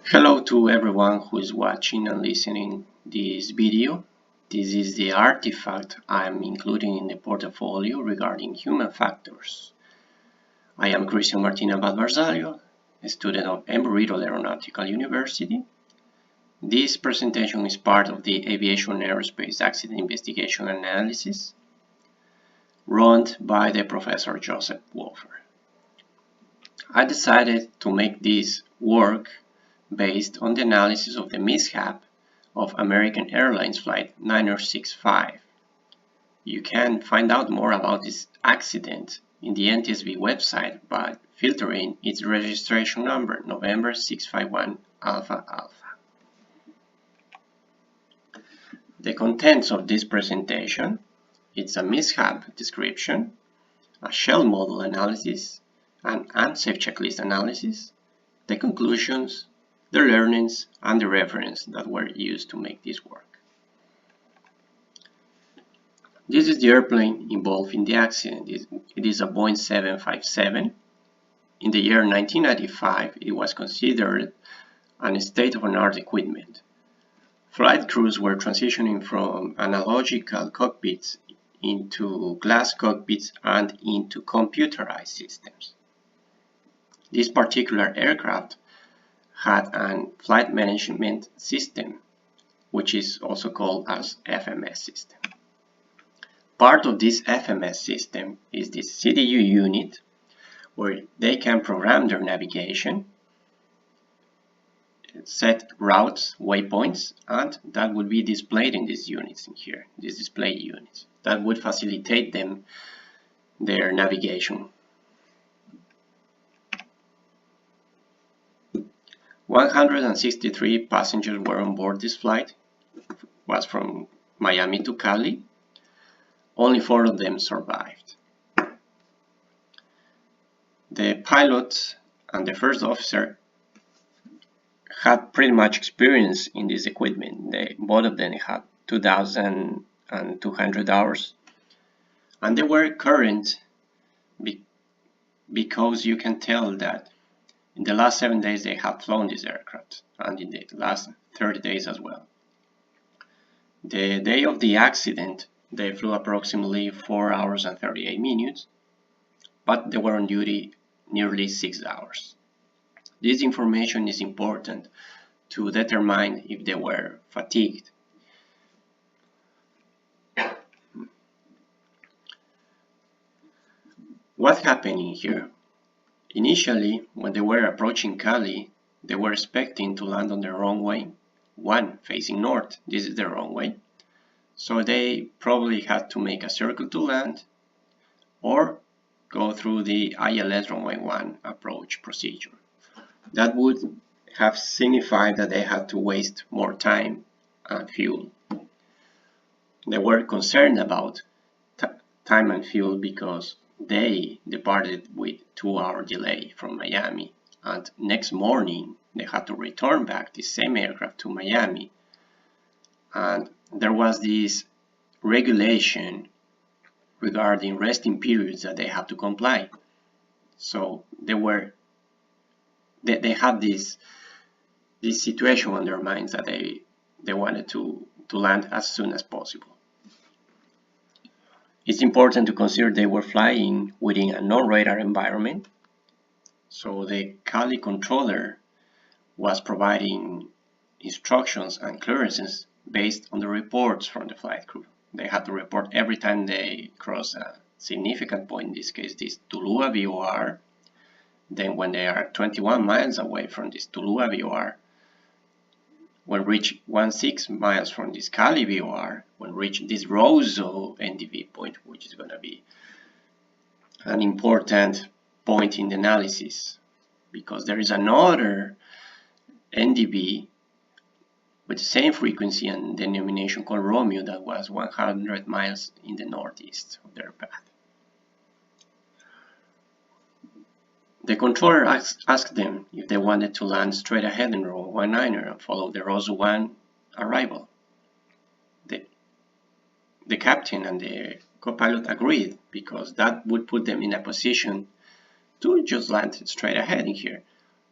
Hello to everyone who is watching and listening this video. This is the artifact I'm including in the portfolio regarding human factors. I am Cristian Martina Valvarzaglio, a student of Embry-Riddle Aeronautical University. This presentation is part of the Aviation Aerospace Accident Investigation Analysis run by the Professor Joseph Wolfer. I decided to make this work based on the analysis of the mishap of American Airlines Flight 965. You can find out more about this accident in the NTSB website by filtering its registration number, November 651 Alpha Alpha. The contents of this presentation: it's a mishap description, a shell model analysis, an IMSAFE checklist analysis, the conclusions, the learnings, and the reference that were used to make this work. This is the airplane involved in the accident. It is a Boeing 757. In the year 1995, it was considered a state-of-the-art equipment. Flight crews were transitioning from analogical cockpits into glass cockpits and into computerized systems. This particular aircraft had a flight management system, which is also called as FMS system. Part of this FMS system is this CDU unit, where they can program their navigation, set routes, waypoints, and that would be displayed in these units in here, these display units. That would facilitate them their navigation. 163 passengers were on board this flight. It was from Miami to Cali. Only 4 of them survived. The pilot and the first officer had pretty much experience in this equipment. Both of them had 2,200 hours, and they were current because you can tell that in the last 7 days they have flown this aircraft, and in the last 30 days as well. The day of the accident, they flew approximately 4 hours and 38 minutes, but they were on duty nearly 6 hours. This information is important to determine if they were fatigued. What happened in here? Initially, when they were approaching Cali, they were expecting to land on the runway 1 facing north. This is the runway. So they probably had to make a circle to land or go through the ILS runway 1 approach procedure. That would have signified that they had to waste more time and fuel. They were concerned about time and fuel because they departed with 2-hour delay from Miami, and next morning they had to return back the same aircraft to Miami, and there was this regulation regarding resting periods that they had to comply. So they had this situation on their minds that they wanted to land as soon as possible. It's important to consider they were flying within a non-radar environment, so the Cali controller was providing instructions and clearances based on the reports from the flight crew. They had to report every time they cross a significant point, in this case this Tulua VOR. Then when they are 21 miles away from this Tulua VOR, when reach 16 miles from this Cali VOR, when reach this Roseau NDV point, which is going to be an important point in the analysis, because there is another NDV with the same frequency and denomination called Romeo that was 100 miles in the northeast of their path. The controller asked them if they wanted to land straight ahead in runway 19 and follow the Roseau 1 arrival. The captain and the co-pilot agreed because that would put them in a position to just land straight ahead in here,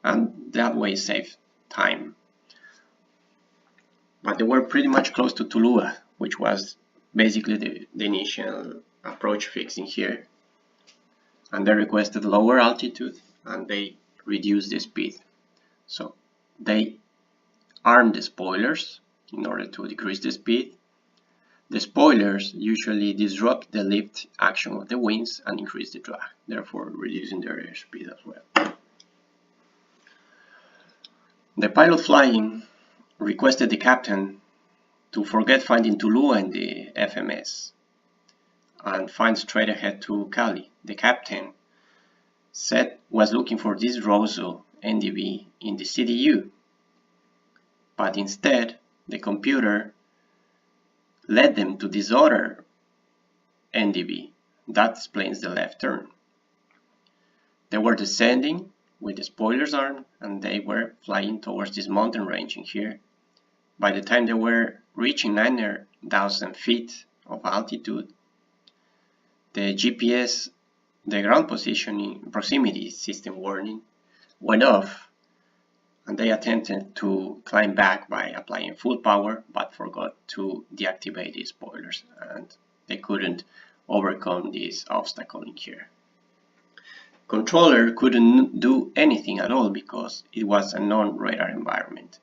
and that way save time. But they were pretty much close to Tuluá, which was basically the initial approach fixing here. And they requested lower altitude and they reduced the speed. So they armed the spoilers in order to decrease the speed. The spoilers usually disrupt the lift action of the wings and increase the drag, therefore reducing their airspeed as well. The pilot flying requested the captain to forget finding Tuluá in the FMS and find straight ahead to Cali. The captain was looking for this Rosso NDB in the CDU, but instead the computer led them to this other NDB. That explains the left turn. They were descending with the spoilers armed and they were flying towards this mountain range in here. By the time they were reaching 9,000 feet of altitude, the GPS, the ground positioning proximity system warning, went off and they attempted to climb back by applying full power but forgot to deactivate the spoilers and they couldn't overcome this obstacle in here. Controller couldn't do anything at all because it was a non-radar environment.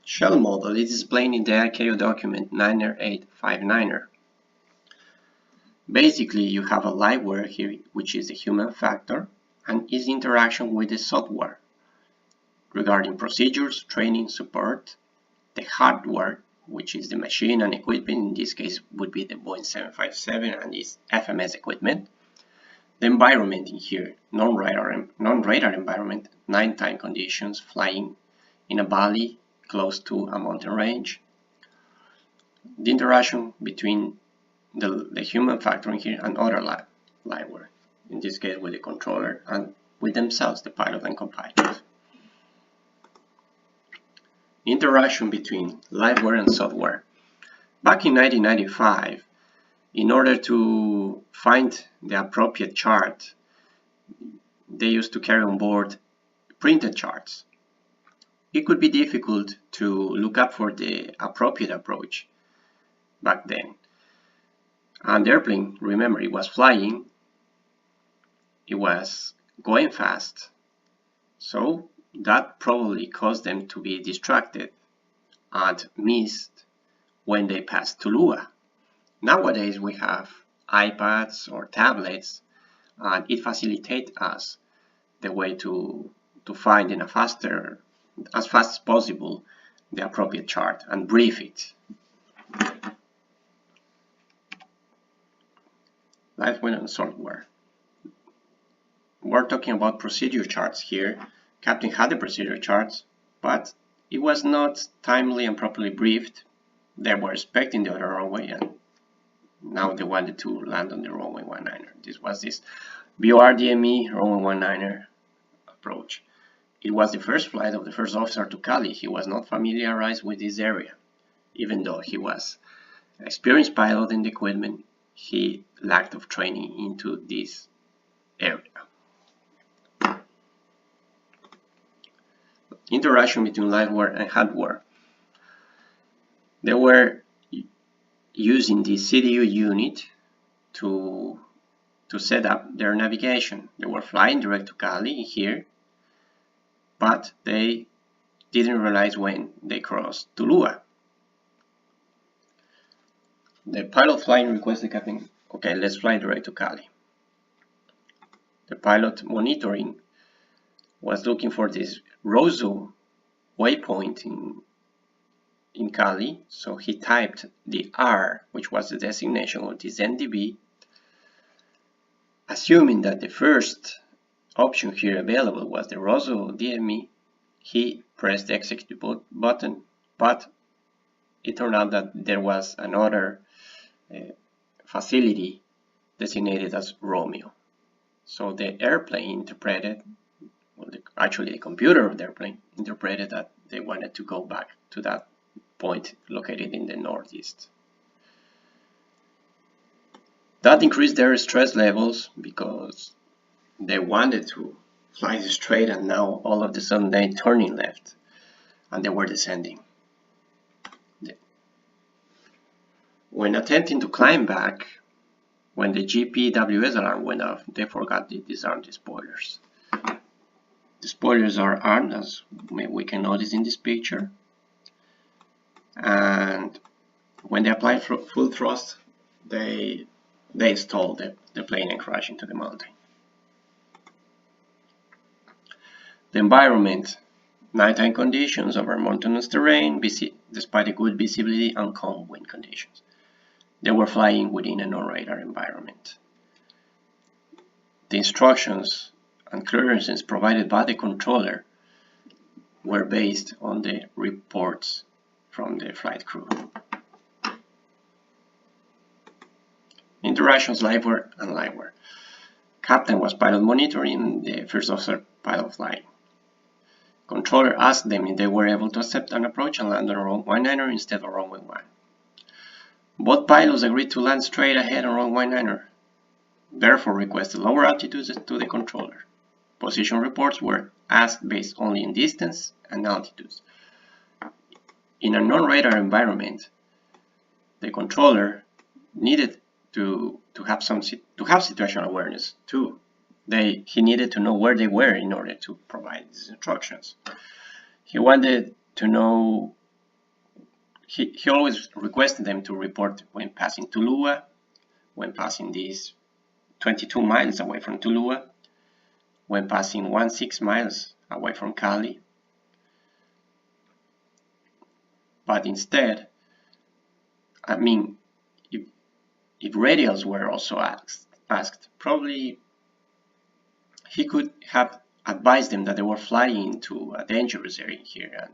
Shell model is explained in the ICAO document 90859er. Basically, you have a liveware here, which is the human factor, and its interaction with the software regarding procedures, training, support. The hardware, which is the machine and equipment, in this case would be the Boeing 757 and its FMS equipment. The environment in here, non-radar environment, nighttime conditions, flying in a valley close to a mountain range. The interaction between the human factor in here and other liveware, in this case with the controller and with themselves, the pilot and co-pilot. Interaction between liveware and software. Back in 1995, in order to find the appropriate chart, they used to carry on board printed charts. It could be difficult to look up for the appropriate approach back then. And the airplane, remember, it was flying, it was going fast, so that probably caused them to be distracted and missed when they passed Tuluá. Nowadays we have iPads or tablets and it facilitates us the way to find in as fast as possible the appropriate chart and brief it. Liveware and software. We're talking about procedure charts here. Captain had the procedure charts, but it was not timely and properly briefed. They were expecting the other runway and now they wanted to land on the runway 19er. This was this BORDME runway 19er approach. It was the first flight of the first officer to Cali. He was not familiarized with this area. Even though he was an experienced pilot in the equipment, he lacked of training into this area. Interaction between liveware and hardware. They were using the CDU unit to set up their navigation. They were flying direct to Cali here, but they didn't realize when they crossed Tuluá. The pilot flying requested the captain, okay, let's fly direct to Cali. The pilot monitoring was looking for this Rosso waypoint in Cali, so he typed the R, which was the designation of this NDB, assuming that the first option here available was the Rosso DME. He pressed the execute button, but it turned out that there was another facility designated as Romeo. So the airplane interpreted, well, actually the computer of the airplane interpreted that they wanted to go back to that point located in the northeast. That increased their stress levels because They wanted to fly straight, and now all of a sudden they turning left and they were descending. When attempting to climb back, when the GPWS alarm went off, they forgot to disarm the spoilers. The spoilers are armed, as we can notice in this picture, and when they applied full thrust, they stalled the plane and crashed into the mountain. The environment: nighttime conditions over mountainous terrain, despite a good visibility and calm wind conditions. They were flying within a non-radar environment. The instructions and clearances provided by the controller were based on the reports from the flight crew. Interactions: livewire and livewire. Captain was pilot monitoring, the first officer pilot flying. Controller asked them if they were able to accept an approach and land on runway 19 instead of runway 1. Both pilots agreed to land straight ahead on runway 19, therefore requested lower altitudes to the controller. Position reports were asked based only on distance and altitudes. In a non-radar environment, the controller needed to have situational awareness too. He needed to know where they were in order to provide these instructions. He wanted to know. He always requested them to report when passing Tulua, when passing these 22 miles away from Tulua, when passing 16 miles away from Cali. But instead, if radials were also asked, probably he could have advised them that they were flying into a dangerous area here and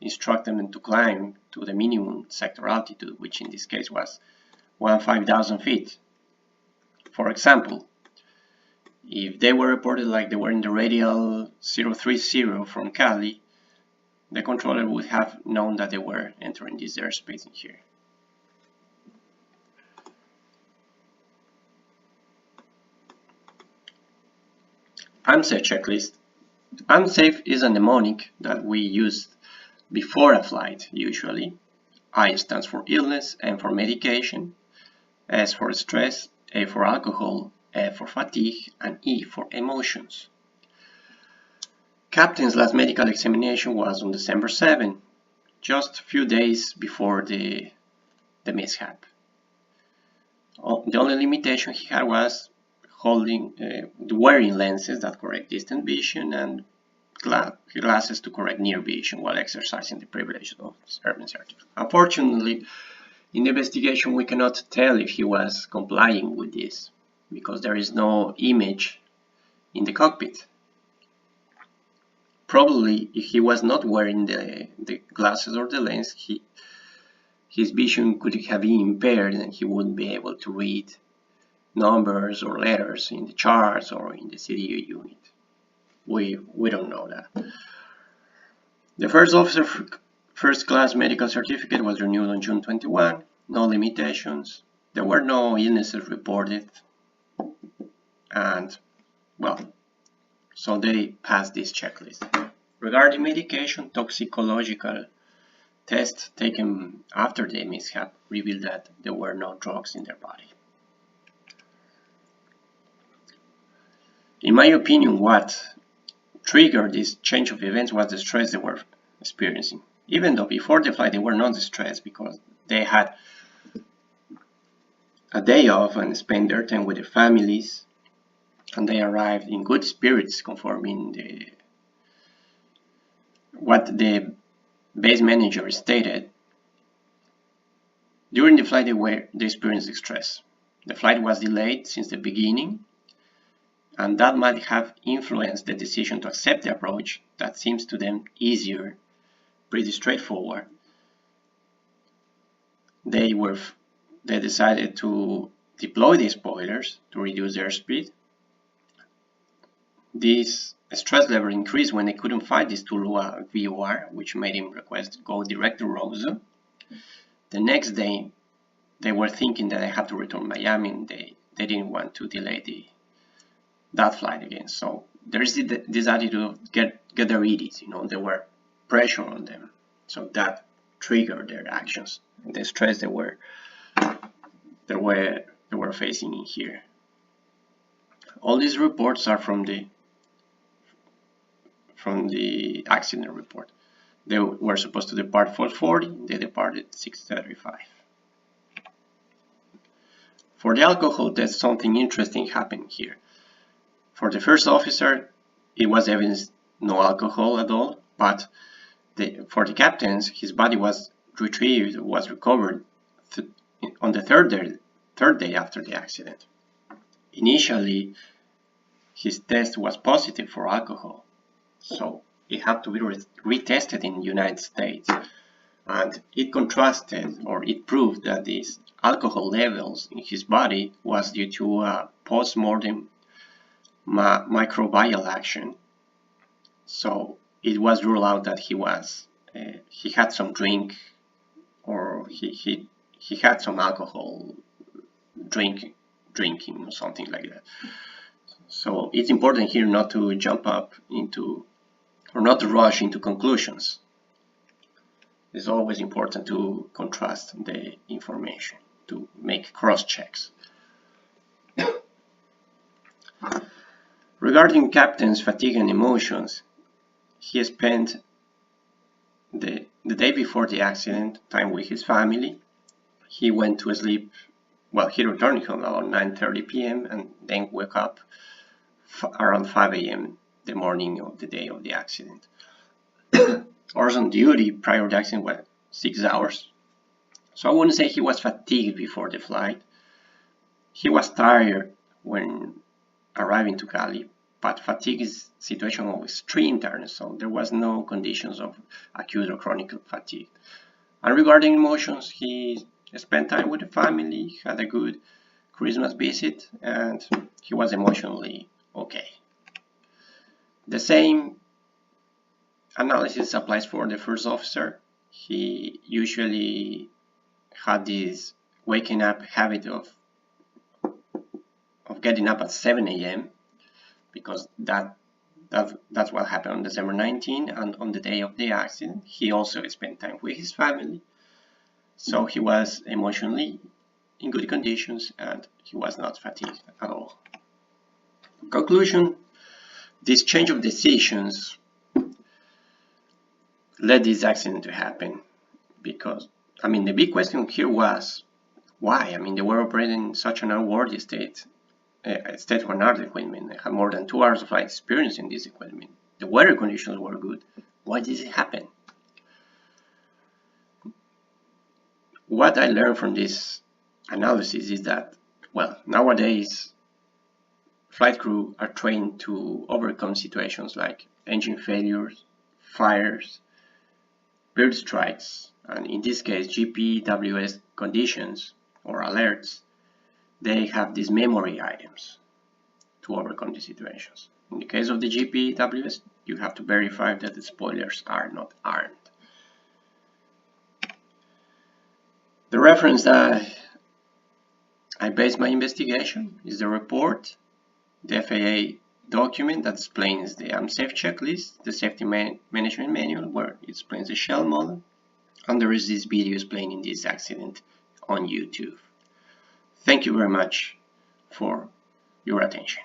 instruct them to climb to the minimum sector altitude, which in this case was 5,000 feet. For example, if they were reported like they were in the radial 030 from Cali, the controller would have known that they were entering this airspace in here. IMSAFE checklist. IMSAFE is a mnemonic that we use before a flight, usually. I stands for illness, M for medication, S for stress, A for alcohol, F for fatigue, and E for emotions. Captain's last medical examination was on December 7, just a few days before the mishap. The only limitation he had was wearing lenses that correct distant vision and glasses to correct near vision while exercising the privilege of airman certificate. Unfortunately, in the investigation we cannot tell if he was complying with this because there is no image in the cockpit. Probably if he was not wearing the glasses or the lens, his vision could have been impaired and he wouldn't be able to read numbers or letters in the charts or in the CDU unit. We don't know that. The first officer first class medical certificate was renewed on June 21. No limitations. There were no illnesses reported. And, well, so they passed this checklist. Regarding medication, toxicological tests taken after the mishap revealed that there were no drugs in their body. In my opinion, what triggered this change of events was the stress they were experiencing. Even though before the flight they were not stressed because they had a day off and spent their time with their families, and they arrived in good spirits, conforming what the base manager stated. During the flight they experienced stress. The flight was delayed since the beginning, and that might have influenced the decision to accept the approach that seems to them easier, pretty straightforward. They decided to deploy the spoilers to reduce their speed. This stress level increased when they couldn't find this Tulua VOR, which made him request to go direct to Roseau. The next day, they were thinking that they had to return to Miami, and they didn't want to delay the that flight again. So there is this attitude of get the readies, you know, there were pressure on them, so that triggered their actions, the stress they were facing in here. All these reports are from the accident report. They were supposed to depart 4:40, they departed 6:35. For the alcohol test, something interesting happened here. For the first officer, it was evidence no alcohol at all, but for the captains, his body was recovered on the third day after the accident. Initially, his test was positive for alcohol, so it had to be retested in the United States, and it contrasted, or it proved that these alcohol levels in his body was due to a post-mortem microbial action. So it was ruled out that he had some drink, or he had some alcohol drinking or something like that. So it's important here not to jump up into, or not to rush into conclusions. It's always important to contrast the information, to make cross checks. Regarding captain's fatigue and emotions, he spent the day before the accident time with his family. He went to sleep, well, he returned home around 9:30 p.m. and then woke up around 5 a.m. the morning of the day of the accident. Hours on duty prior to the accident were 6 hours. So I wouldn't say he was fatigued before the flight. He was tired when arriving to Cali, but fatigue is a situation of extreme tiredness, so there was no conditions of acute or chronic fatigue. And regarding emotions, he spent time with the family, had a good Christmas visit, and he was emotionally okay. The same analysis applies for the first officer. He usually had this waking up habit of getting up at 7 a.m. because that's what happened on December 19, and on the day of the accident he also spent time with his family, so he was emotionally in good conditions and he was not fatigued at all. Conclusion: this change of decisions led this accident to happen, because the big question here was why. They were operating such an unworthy state-of-the-art equipment. They had more than 2 hours of flight experience in this equipment. The weather conditions were good. Why did it happen? What I learned from this analysis is that, well, nowadays flight crew are trained to overcome situations like engine failures, fires, bird strikes, and in this case GPWS conditions or alerts. They have these memory items to overcome these situations. In the case of the GPWS, you have to verify that the spoilers are not armed. The reference that I based my investigation is the report, the FAA document that explains the IMSAFE checklist, the safety management manual where it explains the shell model, and there is this video explaining this accident on YouTube. Thank you very much for your attention.